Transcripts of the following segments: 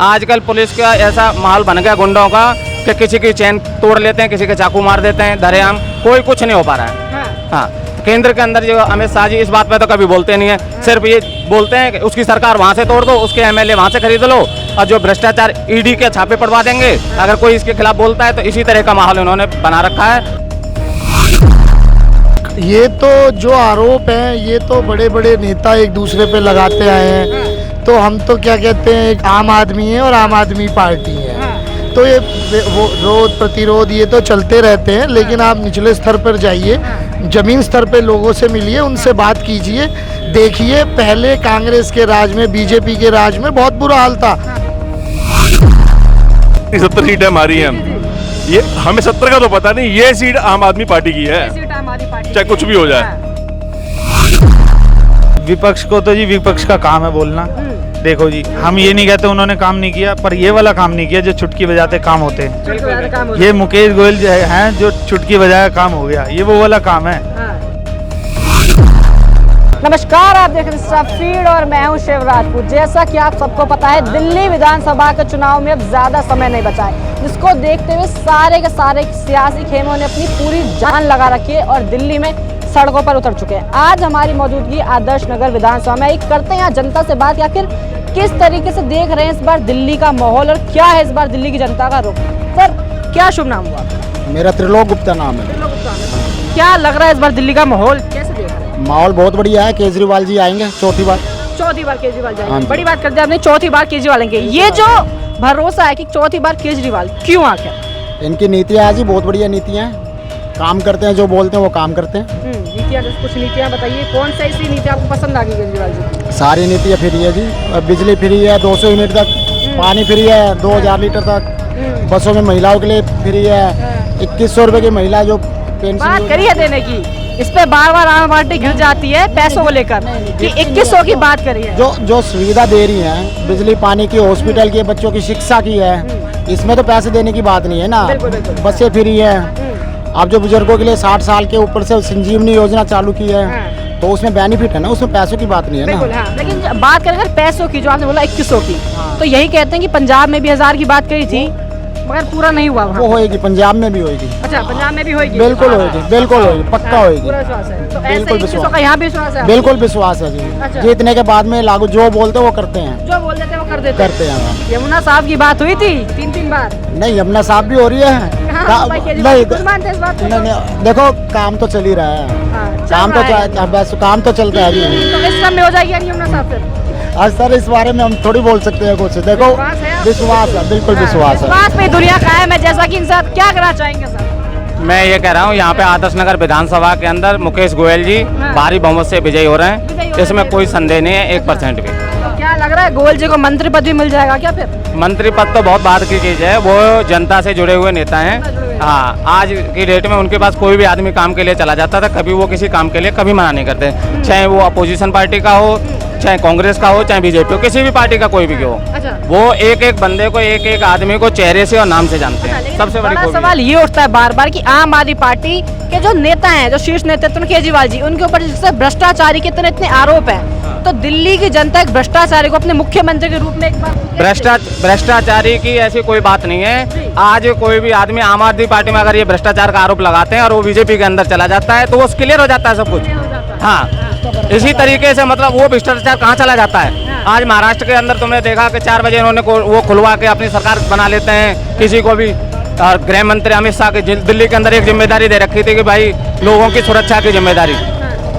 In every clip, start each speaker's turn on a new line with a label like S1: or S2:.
S1: आजकल पुलिस का ऐसा माहौल बन गया गुंडों का कि किसी की चैन तोड़ लेते हैं, किसी के चाकू मार देते हैं, धरेआम कोई कुछ नहीं हो पा रहा है। हाँ, केंद्र के अंदर जो अमित शाह जी इस बात पे तो कभी बोलते नहीं है, सिर्फ ये बोलते हैं कि उसकी सरकार वहाँ से तोड़ दो, उसके एमएलए वहाँ से खरीद लो, और जो भ्रष्टाचार ईडी के छापे पड़वा देंगे अगर कोई इसके खिलाफ बोलता है। तो इसी तरह का माहौल उन्होंने बना रखा है।
S2: ये तो जो आरोप हैं ये तो बड़े बड़े नेता एक दूसरे पे लगाते आए हैं। तो हम तो क्या कहते हैं, एक आम आदमी है और आम आदमी पार्टी है, तो ये वो रोध प्रतिरोध ये तो चलते रहते हैं। लेकिन आप निचले स्तर पर जाइए, जमीन स्तर पे लोगों से मिलिए, उनसे बात कीजिए, देखिए पहले कांग्रेस के राज में, बीजेपी के राज में बहुत बुरा हाल था।
S3: 70 सीटें हमारी हैं, ये हमें 70 का तो पता नहीं, ये सीट आम आदमी पार्टी की है, चाहे कुछ भी हो जाए।
S4: विपक्ष को तो जी विपक्ष का काम है बोलना। देखो जी, हम ये नहीं कहते उन्होंने काम नहीं किया, पर ये वाला काम नहीं किया जो चुटकी बजाते काम होते हैं। ये मुकेश गोयल जो हैं जो चुटकी बजाया काम हो गया, ये वो वाला काम है।
S5: नमस्कार, आप देख रहे हैं सब फीड और मैं हूं शिवराजपुर। जैसा कि आप सबको पता है, दिल्ली विधानसभा के चुनाव में अब ज्यादा समय नहीं बचा है, जिसको देखते हुए सारे के सारे सियासी खेमों ने अपनी पूरी जान लगा रखी है और दिल्ली में सड़कों पर उतर चुके हैं। आज हमारी मौजूदगी आदर्श नगर विधानसभा में, करते हैं यहाँ जनता से बात, आखिर किस तरीके से देख रहे हैं इस बार दिल्ली का माहौल और क्या है इस बार दिल्ली की जनता का रुख। सर, क्या शुभ नाम हुआ?
S2: मेरा त्रिलोक गुप्ता नाम है।
S5: क्या लग रहा है इस बार दिल्ली का माहौल कैसे देख रहे हैं?
S2: माहौल बहुत बढ़िया है, केजरीवाल जी आएंगे चौथी बार
S5: केजरीवाल जाएंगे। बड़ी बात करते हैं आपने, चौथी बार केजरीवाल आएंगे। ये जो भरोसा है कि चौथी बार केजरीवाल, क्यों आखिर?
S2: इनकी नीतियाँ जी बहुत बढ़िया नीतियाँ हैं, काम करते हैं, जो बोलते हैं वो काम करते हैं।
S5: नीतियाँ, कुछ नीतियाँ बताइए, कौन सी ऐसी नीति आपको पसंद आ गई केजरीवाल जी?
S2: सारी नीतियाँ फ्री है जी, बिजली फ्री है 200 यूनिट तक, पानी फ्री है 2000 लीटर तक, बसों में महिलाओं के लिए फ्री है 2100 रुपए की महिला जो पेंशन।
S5: बात करिए देने की, इस पे बार बार आम पार्टी घिर जाती है पैसों को लेकर कि 2100 की बात करिए।
S2: जो सुविधा दे रही है, बिजली पानी की, हॉस्पिटल की, बच्चों की शिक्षा की है, इसमें तो पैसे देने की बात नहीं है ना। बसें फ्री है। अब जो बुजुर्गों के लिए 60 साल के ऊपर से संजीवनी योजना चालू की है, तो उसमें बेनिफिट है ना, उसमें पैसों की बात नहीं है ना।
S5: हाँ। लेकिन बात करें अगर पैसों की, जो आपने बोला 2100 की, तो यही कहते हैं कि पंजाब में भी 1000 की बात करी थी, मगर पूरा नहीं हुआ। वो
S2: होएगी, पंजाब में भी होएगी।
S5: अच्छा, पंजाब में भी होएगी?
S2: बिल्कुल होएगी, बिल्कुल होएगी, पक्का होएगी।
S5: पूरा विश्वास है। तो
S2: बिल्कुल
S5: विश्वास का यहाँ भी विश्वास है?
S2: बिल्कुल विश्वास है जी।
S5: अच्छा।
S2: जीतने के बाद में लागू जो बोलते हैं वो करते हैं,
S5: जो बोल देते हैं वो करते
S2: हैं।
S5: यमुना साहब की बात हुई थी 3-3 बार।
S2: नहीं, यमुना साहब भी हो रही है। नहीं, देखो काम तो चल ही रहा है, काम तो चलता है जी।
S5: तो इस समय हो जाएगी यमुना साहब फिर?
S2: आज सर इस बारे में हम थोड़ी बोल सकते हैं कुछ। देखो विश्वास है, बिल्कुल विश्वास है।
S5: विश्वास पे दुनिया कायम है। जैसा कि इनसे क्या करना चाहेंगे सर?
S1: मैं ये कह रहा हूँ, यहाँ पे आदर्श नगर विधानसभा के अंदर मुकेश गोयल जी भारी बहुमत से विजयी हो रहे हैं, इसमें कोई संदेह नहीं है 1% भी।
S5: क्या लग रहा है, गोयल जी को मंत्री पद भी मिल जाएगा क्या फिर?
S1: मंत्री पद तो बहुत बाद की चीज है, वो जनता से जुड़े हुए नेता हैं। हाँ, आज की डेट में उनके पास कोई भी आदमी काम के लिए चला जाता था, कभी वो किसी काम के लिए कभी मना नहीं करते, चाहे वो अपोजिशन पार्टी का हो, चाहे कांग्रेस का हो, चाहे बीजेपी हो, किसी भी पार्टी का कोई भी हो।
S5: अच्छा।
S1: वो एक एक बंदे को, एक एक आदमी को चेहरे से और नाम से जानते हैं। सबसे बड़ा
S5: सवाल ये उठता है बार बार कि आम आदमी पार्टी के जो नेता हैं, जो शीर्ष नेतृत्व केजरीवाल जी, उनके ऊपर जैसे भ्रष्टाचारी के इतने आरोप हैं, तो दिल्ली की जनता एक भ्रष्टाचारी को अपने मुख्यमंत्री के रूप में एक बार
S1: भ्रष्टाचारी की ऐसी कोई बात नहीं है। आज कोई भी आदमी आम आदमी पार्टी में अगर ये भ्रष्टाचार का आरोप लगाते हैं और वो बीजेपी के अंदर चला जाता है, तो वो क्लियर हो जाता है सब कुछ। हाँ, इसी तरीके से मतलब वो भ्रष्टाचार कहाँ चला जाता है। आज महाराष्ट्र के अंदर तुमने देखा कि 4 बजे उन्होंने वो खुलवा के अपनी सरकार बना लेते हैं किसी को भी। और गृह मंत्री अमित शाह की दिल्ली के अंदर एक जिम्मेदारी दे रखी थी कि भाई लोगों की सुरक्षा की जिम्मेदारी,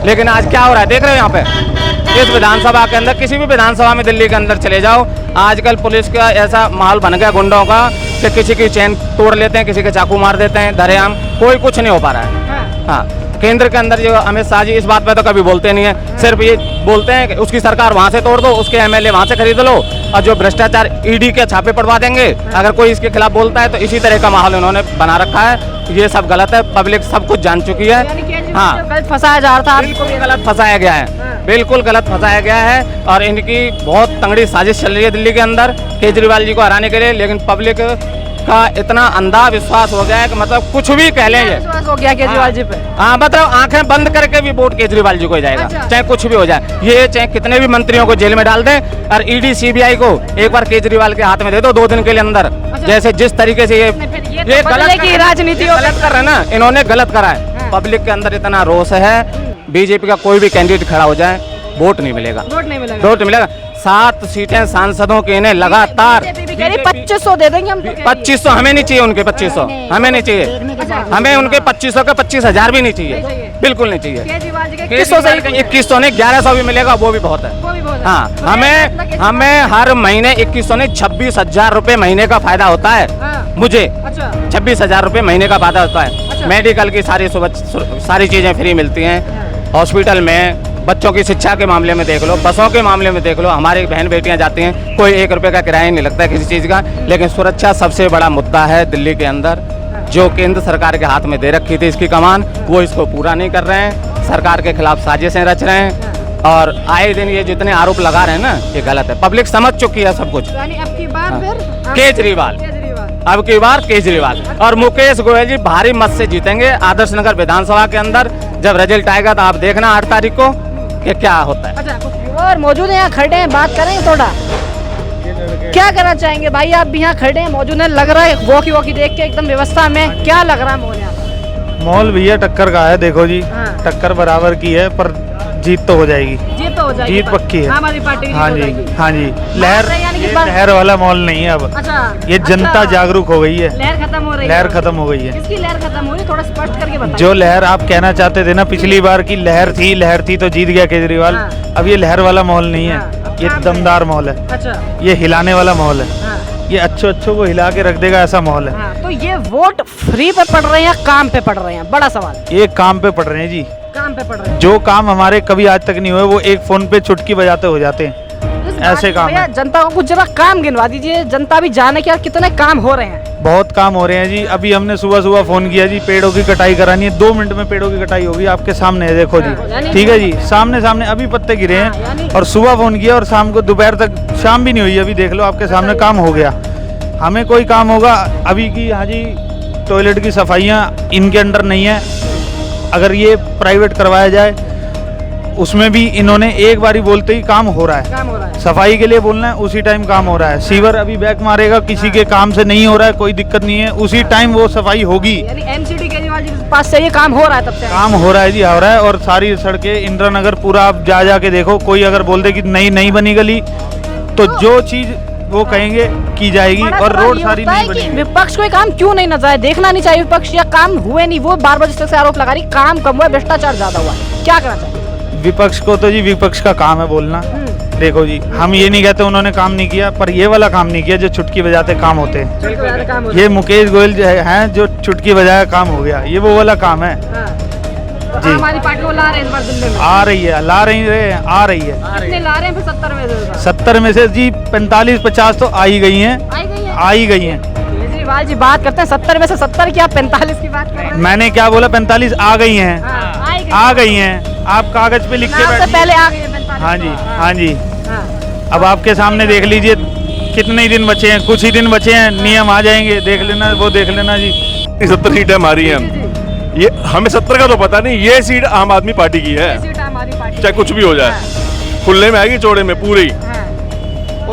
S1: लेकिन आज क्या हो रहा है देख रहे हो यहाँ पे इस विधानसभा के अंदर। किसी भी विधानसभा में दिल्ली के अंदर चले जाओ, आजकल पुलिस का ऐसा माहौल बन गया गुंडों का कि किसी की चैन तोड़ लेते हैं, किसी के चाकू मार देते हैं, धरेआम कोई कुछ नहीं हो पा रहा है। हाँ, केंद्र के अंदर जो अमित शाह जी इस बात पे तो कभी बोलते नहीं है, सिर्फ ये बोलते हैं कि उसकी सरकार वहाँ से तोड़ दो, उसके एमएलए वहाँ से खरीद लो, और जो भ्रष्टाचार ईडी के छापे पड़वा देंगे अगर कोई इसके खिलाफ बोलता है। तो इसी तरह का माहौल उन्होंने बना रखा है। ये सब गलत है, पब्लिक सब कुछ जान चुकी है। हाँ,
S5: गलत फंसाया जा रहा था,
S1: बिल्कुल गलत फंसाया गया है, बिल्कुल गलत फंसाया गया है। और इनकी बहुत तंगड़ी साजिश चल रही है दिल्ली के अंदर केजरीवाल जी को हराने के लिए, लेकिन पब्लिक का इतना अंधा विश्वास हो गया है कि मतलब कुछ भी कह लें ये।
S5: विश्वास हो गया केजरीवाल जी पे।
S1: हाँ मतलब आंखें बंद करके भी वोट केजरीवाल जी को ही जाएगा,
S5: अच्छा।
S1: चाहे कुछ भी हो जाए। ये चाहे कितने भी मंत्रियों को जेल में डाल दें और ईडी सीबीआई को एक बार केजरीवाल के हाथ में दे दो 2 दिन के लिए अंदर। जैसे जिस तरीके से ये
S5: बदले की राजनीति हो
S1: गलत कर रहे हैं ना, इन्होंने गलत करा है। पब्लिक के अंदर इतना रोष है, बीजेपी का कोई भी कैंडिडेट खड़ा हो जाए वोट नहीं मिलेगा,
S5: वोट नहीं मिलेगा।
S1: वोट मिलेगा। 7 सीटें सांसदों के इन्हें लगातार
S5: 2500 दे देंगे हम तो कह रही है।
S1: 2500 हमें नहीं चाहिए, उनके 2500 हमें नहीं चाहिए, हमें उनके 2500 का 25,000 भी नहीं चाहिए, बिल्कुल नहीं चाहिए।
S5: केजरीवाल जी के
S1: 2100 ने 1100 भी मिलेगा वो भी बहुत है।
S5: वो भी बहुत है।
S1: हाँ
S5: तो
S1: हमें हर महीने 2100 ने 26,000 रुपए महीने का फायदा होता है।
S5: हाँ।
S1: मुझे
S5: अच्छा
S1: 26,000 रुपए महीने का फायदा होता
S5: अच्छा।
S1: है। मेडिकल की सारी चीजें फ्री मिलती हैं, हॉस्पिटल में, बच्चों की शिक्षा के मामले में देख लो, बसों के मामले में देख लो, हमारी बहन बेटियां जाती हैं, कोई 1 रुपए का किराया नहीं लगता है किसी चीज़ का। लेकिन सुरक्षा सबसे बड़ा मुद्दा है दिल्ली के अंदर, जो केंद्र सरकार के हाथ में दे रखी थी इसकी कमान, वो इसको पूरा नहीं कर रहे हैं, सरकार के खिलाफ साजिशें रच रहे हैं और आए दिन ये जितने आरोप लगा रहे हैं ना, ये गलत है। पब्लिक समझ चुकी है सब कुछ।
S5: यानी अब की बार फिर
S1: केजरीवाल, अब की बार केजरीवाल और मुकेश गोयल जी भारी मत से जीतेंगे आदर्श नगर विधानसभा के अंदर। जब रिजल्ट आएगा तो आप देखना 8 तारीख को कि क्या होता है।
S5: अच्छा कुछ युवा और मौजूद हैं यहाँ खड़े हैं, बात करेंगे थोड़ा। क्या करना चाहेंगे भाई, आप भी यहाँ खड़े हैं, मौजूद हैं, लग रहा है वॉकी देख के एकदम व्यवस्था में क्या लग रहा है माहौल यहाँ?
S4: मॉल भैया टक्कर का है, देखो जी
S5: हाँ।
S4: टक्कर बराबर की है, पर जीत तो हो जाएगी,
S5: जीत तो हो जाएगी,
S4: जीत पक्की है।
S5: आम आदमी पार्टी की
S4: हाँ
S5: जीत हो
S4: जी
S5: जाएगी।
S4: हाँ जी। लहर,
S5: यानी कि
S4: ये
S5: बात-
S4: लहर वाला मॉल नहीं है अब,
S5: अच्छा
S4: ये जनता
S5: अच्छा।
S4: जागरूक हो गई है,
S5: लहर खत्म हो रही है,
S4: लहर खत्म हो गई है।
S5: किसकी लहर खत्म हो रही है, थोड़ा स्पष्ट करके बताइए।
S4: जो लहर आप कहना चाहते थे ना पिछली बार की लहर थी तो जीत गया केजरीवाल,
S5: हाँ।
S4: अब ये लहर वाला मॉल नहीं है,
S5: हाँ,
S4: ये
S5: काम
S4: दमदार मॉल है,
S5: अच्छा
S4: ये हिलाने वाला मॉल है,
S5: हाँ
S4: ये अच्छों को हिला के रख देगा ऐसा मॉल है।
S5: हाँ, तो ये वोट फ्री पे पड़ रहे हैं या काम पे पड़ रहे हैं, बड़ा सवाल।
S4: ये काम पे पड़ रहे हैं जी,
S5: काम पे पड़ रहे हैं।
S4: जो काम हमारे कभी आज तक नहीं हुए वो एक फोन पे चुटकी बजाते हो जाते हैं,
S5: इस बात
S4: ऐसे
S5: में
S4: काम
S5: भैया
S4: है।
S5: जनता को कुछ जरा काम गिनवा दीजिए, जनता भी जाने कि यार कितने काम हो रहे हैं।
S4: बहुत काम हो रहे हैं जी। अभी हमने सुबह फोन किया जी, पेड़ों की कटाई करानी है, 2 मिनट में पेड़ों की कटाई होगी, आपके सामने है, देखो
S5: हाँ,
S4: जी,
S5: यानी-
S4: ठीक है जी, सामने अभी पत्ते गिरे
S5: हाँ, यानी-
S4: हैं, और सुबह फोन किया और शाम को दोपहर तक, शाम भी नहीं हुई अभी, देख लो आपके सामने काम हो गया। हमें कोई काम होगा अभी की, हाँ जी, टॉयलेट की सफाइयाँ इनके अंडर नहीं है, अगर ये प्राइवेट करवाया जाए उसमें भी इन्होंने एक बारी बोलते ही काम हो रहा है,
S5: काम हो रहा है।
S4: सफाई के लिए बोलना है उसी टाइम काम हो रहा है, सीवर अभी बैक मारेगा, किसी के काम से नहीं हो रहा है, कोई दिक्कत नहीं है, उसी टाइम वो सफाई होगी।
S5: यानी एमसीडी केजरीवाल जी के पास से ये काम हो रहा है तब से।
S4: काम हो रहा है जी, हो रहा है, और सारी सड़कें इंदिरा नगर पूरा आप जा के देखो, कोई अगर बोल दे कि नहीं बनी गली तो जो चीज वो कहेंगे की जाएगी,
S5: बड़ा
S4: और
S5: सवाल
S4: रोड
S5: ये
S4: सारी
S5: उठता है
S4: नहीं
S5: कि
S4: बनी।
S5: विपक्ष को ये काम क्यों नहीं नजर आए, देखना नहीं चाहिए विपक्ष, या काम हुए नहीं, वो बार जिस तरह से आरोप लगा रही काम कम हुआ, भ्रष्टाचार ज्यादा हुआ, क्या करना चाहिए?
S4: विपक्ष को तो जी विपक्ष का काम है बोलना। देखो जी, हम ये नहीं कहते उन्होंने काम नहीं किया, पर ये वाला काम नहीं किया जो चुटकी बजाते काम होते हैं। ये मुकेश गोयल जो हैं जो चुटकी बजाया काम हो गया, ये वो वाला काम है। जी।
S5: हमारी पार्टी को ला रहे हैं इस बार दिल्ली में,
S4: आ रही है, ला रही है, आ रही है।
S5: कितने ला रहे हैं फिर 70 में से?
S4: 70 में से जी 45-50 तो आ ही गई हैं,
S5: आई गई है।
S4: आ ही गई हैं।
S5: केजरीवाल जी बात करते हैं 70 में से 70 की, आप 45 की बात कर रहे हैं।
S4: मैंने क्या बोला, 45 आ गई हैं,
S5: हाँ, आई गई।
S4: आ गई हैं, आप कागज पे लिख के
S5: नाम से
S4: बैठिए।
S5: पहले आ गई है 45।
S4: हाँ जी, हाँ जी।
S5: हाँ।
S4: अब आपके सामने देख लीजिए कितने ही दिन बचे हैं, कुछ ही दिन बचे हैं, नियम आ जाएंगे, देख लेना, वो देख लेना जी।
S3: 70 सीटें हमारी हैं, ये हमें 70 का तो पता नहीं, ये सीट आम आदमी पार्टी की है,
S5: सीट हमारी पार्टी
S3: चाहे कुछ भी हो जाए, खुले में आएगी, चौड़े में पूरी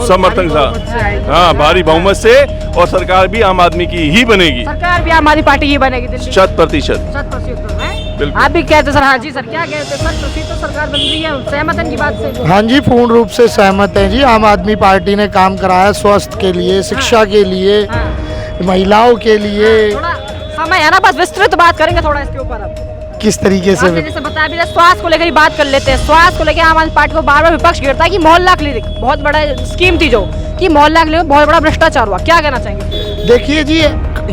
S3: समर्थन के साथ, हाँ भारी बहुमत से, और सरकार भी आम आदमी की ही बनेगी,
S5: सरकार भी हमारी पार्टी ही बनेगी दिल्ली
S3: 100%।
S5: 100% है।
S3: बिल्कुल।
S5: आप भी कहते सर? हाँ जी सर, क्या कहते सर? 100% तो सरकार बन रही है, सहमत हैं की बात से?
S2: हाँ जी, पूर्ण रूप से सहमत हैं जी। आम आदमी पार्टी ने काम कराया स्वास्थ्य के लिए, शिक्षा के लिए,
S5: हाँ।
S2: महिलाओं के लिए।
S5: थोड़ा समय है ना, बस विस्तृत बात करेंगे थोड़ा इसके ऊपर। अब
S2: किस तरीके से
S5: आपने जैसे बताया भी था, स्वास्थ्य को लेकर ही बात कर लेते हैं। स्वास्थ्य को लेकर आम आदमी पार्टी को बार बार विपक्ष घेरता है कि मोहल्ला क्लिनिक बहुत बड़ा स्कीम थी, जो कि मोहल्ला क्लिनिक में बहुत बड़ा भ्रष्टाचार हुआ, क्या कहना चाहेंगे?
S2: देखिए जी,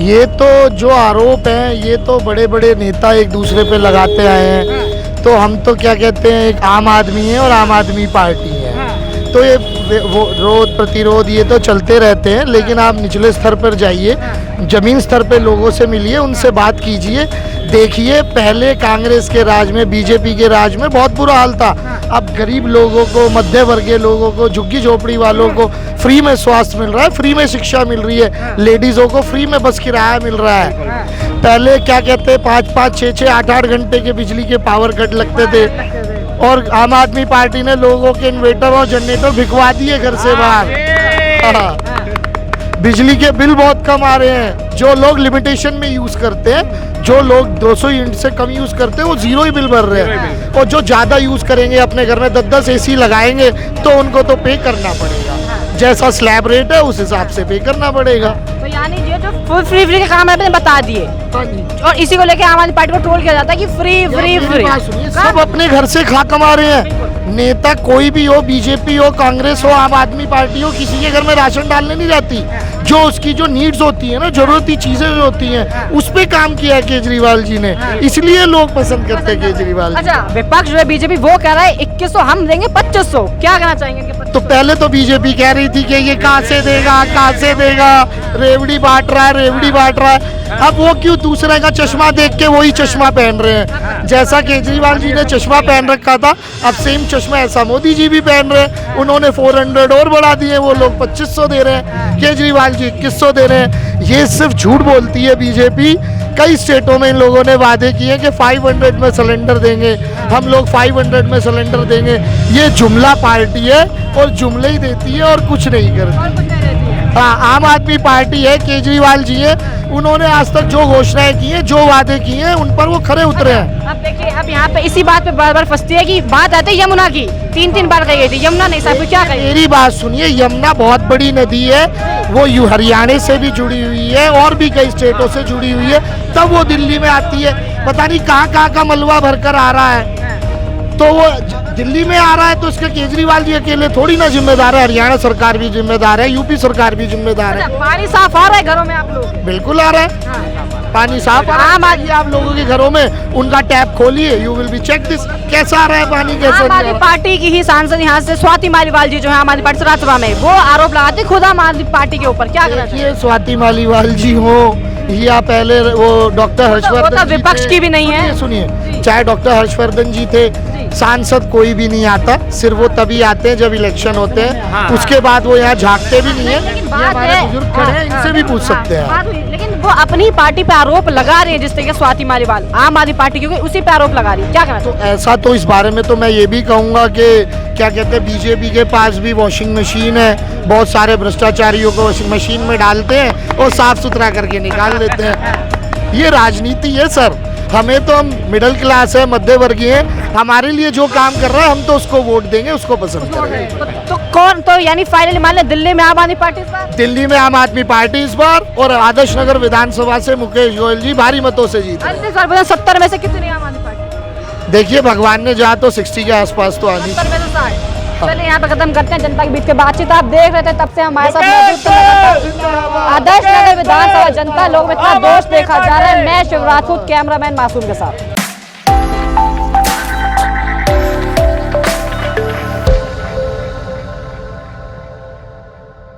S2: ये तो जो आरोप हैं ये तो बड़े बड़े नेता एक दूसरे पे लगाते आए हैं, तो हम तो क्या कहते हैं, एक आम आदमी है और आम आदमी पार्टी है, तो ये वो रोध प्रतिरोध ये तो चलते रहते हैं, लेकिन आप निचले स्तर पर जाइए, जमीन स्तर पे लोगों से मिलिए, उनसे बात कीजिए, देखिए पहले कांग्रेस के राज में, बीजेपी के राज में बहुत बुरा हाल था। अब गरीब लोगों को, मध्य वर्गीय लोगों को, झुग्गी झोपड़ी वालों को फ्री में स्वास्थ्य मिल रहा है, फ्री में शिक्षा मिल रही है, लेडीजों को फ्री में बस किराया मिल रहा है। पहले क्या कहते हैं 5-5, 6-6, 8-8 घंटे के बिजली के पावर कट लगते थे, और आम आदमी पार्टी ने लोगों के इन्वर्टर और जनरेटर भिखवा दिए घर से बाहर। बिजली के बिल बहुत कम आ रहे हैं। जो लोग लिमिटेशन में यूज करते हैं, जो लोग 200 यूनिट से कम यूज करते हैं, वो जीरो ही बिल भर रहे हैं, और जो ज्यादा यूज करेंगे, अपने घर में 10-10 एसी लगाएंगे, तो उनको तो पे करना पड़ेगा। जैसा स्लैब रेट है उस हिसाब से पे करना पड़ेगा।
S5: तो यानी ये जो फुल फ्री के काम आपने बता दिए, और इसी को लेके आम आदमी पार्टी को ट्रोल किया जाता है कि फ्री फ्री फ्री।
S2: सब अपने घर से खा कमा रहे हैं। नेता कोई भी हो, बीजेपी हो, कांग्रेस हो, आम आदमी पार्टी हो, किसी के घर में राशन डालने नहीं जाती। जो उसकी जो नीड्स होती है ना, जरूरती चीजें जो होती हैं, उस पे काम किया है केजरीवाल जी ने, इसलिए लोग पसंद करते हैं केजरीवाल जी।
S5: अच्छा, विपक्ष जो है बीजेपी वो कह रहा है 2100, हम देंगे 2500, क्या कहना चाहेंगे इनके 2500?
S2: तो पहले तो बीजेपी कह रही थी कि ये कहाँ से देगा, कहाँ से देगा, रेवड़ी बांट रहा है, रेवड़ी बांट रहा है। अब वो क्यों दूसरे का चश्मा देख के वही चश्मा पहन रहे हैं। जैसा केजरीवाल जी ने चश्मा पहन रखा था, अब सेम चश्मा ऐसा मोदी जी भी पहन रहे हैं। उन्होंने 400 और बढ़ा दिए, वो लोग 2500 दे रहे हैं, केजरीवाल जी 2100 दे रहे हैं। ये सिर्फ झूठ बोलती है बीजेपी। कई स्टेटों में इन लोगों ने वादे किए कि 500 में सिलेंडर देंगे, हम लोग 500 में सिलेंडर देंगे। ये जुमला पार्टी है, और जुमले ही देती है और कुछ नहीं करती। हाँ, आम आदमी पार्टी है, केजरीवाल जी है, उन्होंने आज तक जो घोषणाएं की हैं, जो वादे किए हैं, उन पर वो खरे उतरे हैं।
S5: अब देखिए, अब यहाँ पे इसी बात पे बार बार फंसती है कि बात आती है यमुना की, 3-3 बार कही गई थी, यमुना नहीं साहब, क्या कही?
S2: मेरी बात सुनिए, यमुना बहुत बड़ी नदी है, वो हरियाणा से भी जुड़ी हुई है, और भी कई स्टेटों से जुड़ी हुई है, तब वो दिल्ली में आती है। पता नहीं कहाँ कहाँ का मलबा भरकर आ रहा है, तो वो दिल्ली में आ रहा है, तो इसके केजरीवाल जी अकेले थोड़ी ना जिम्मेदार है, हरियाणा सरकार भी जिम्मेदार है, यूपी सरकार भी जिम्मेदार है।
S5: पानी साफ आ रहा है घरों में आप लोग?
S2: बिल्कुल आ रहा है, पानी साफ आ रहा है। आप लोगों के घरों में उनका टैप खोलिए, you will be check this, कैसा आ रहा है पानी, कैसा
S5: आम आदमी पार्टी की ही सांसद यहाँ से स्वाति मालीवाल जी जो है आम आदमी पार्टी से राज्यसभा में, वो आरोप लगाते खुद आम आदमी पार्टी के ऊपर, क्या करना चाहिए?
S2: स्वाति मालीवाल जी हो या पहले वो डॉक्टर हर्षवर्धन जी
S5: विपक्ष
S2: थे।
S5: की भी नहीं है।
S2: सुनिए, चाहे डॉक्टर हर्षवर्धन जी थे, सांसद कोई भी नहीं आता, सिर्फ वो तभी आते हैं जब इलेक्शन होते हैं, उसके बाद वो यहाँ झांकते भी नहीं है।
S5: लेकिन
S2: ये
S5: बात
S2: हमारे
S5: है,
S2: बुजुर्ग खड़े हैं, इनसे भी पूछ सकते हैं आप।
S5: लेकिन वो अपनी पार्टी पे आरोप लगा रही है, जिस तरीके स्वाति मालीवाल आम आदमी पार्टी क्योंकि उसी पे आरोप लगा रही है, क्या कहना
S2: तो
S5: चाहिए?
S2: ऐसा तो इस बारे में तो मैं ये भी कहूँगा कि क्या कहते हैं, बीजेपी के पास भी वॉशिंग मशीन है, बहुत सारे भ्रष्टाचारियों को वॉशिंग मशीन में डालते हैं और साफ सुथरा करके निकाल देते हैं। ये राजनीति है सर। हमें तो, हम मिडिल क्लास है, मध्य वर्गीय है, हमारे लिए जो काम कर रहा है हम तो उसको वोट देंगे, उसको पसंद करेंगे।
S5: तो कौन, तो यानी फाइनली मान ले दिल्ली में आम आदमी पार्टी इस बार?
S2: दिल्ली में आम आदमी पार्टी इस बार, और आदर्श नगर विधानसभा से मुकेश गोयल जी भारी मतों से जीते।
S5: 70 में से कितनी आम आदमी पार्टी?
S2: देखिए, भगवान ने जहाँ तो 60 के आसपास तो आनी।
S5: 70 में से 60। चलिए यहाँ पे खत्म करते हैं जनता के बीच के बातचीत। आप देख रहे थे तब से हमारे साथ मौजूद थे आदर्श नगर विधानसभा जनता लोग में इतना दोष देखा जा रहा है। मैं शिवराज, कैमरामैन मासूम के साथ।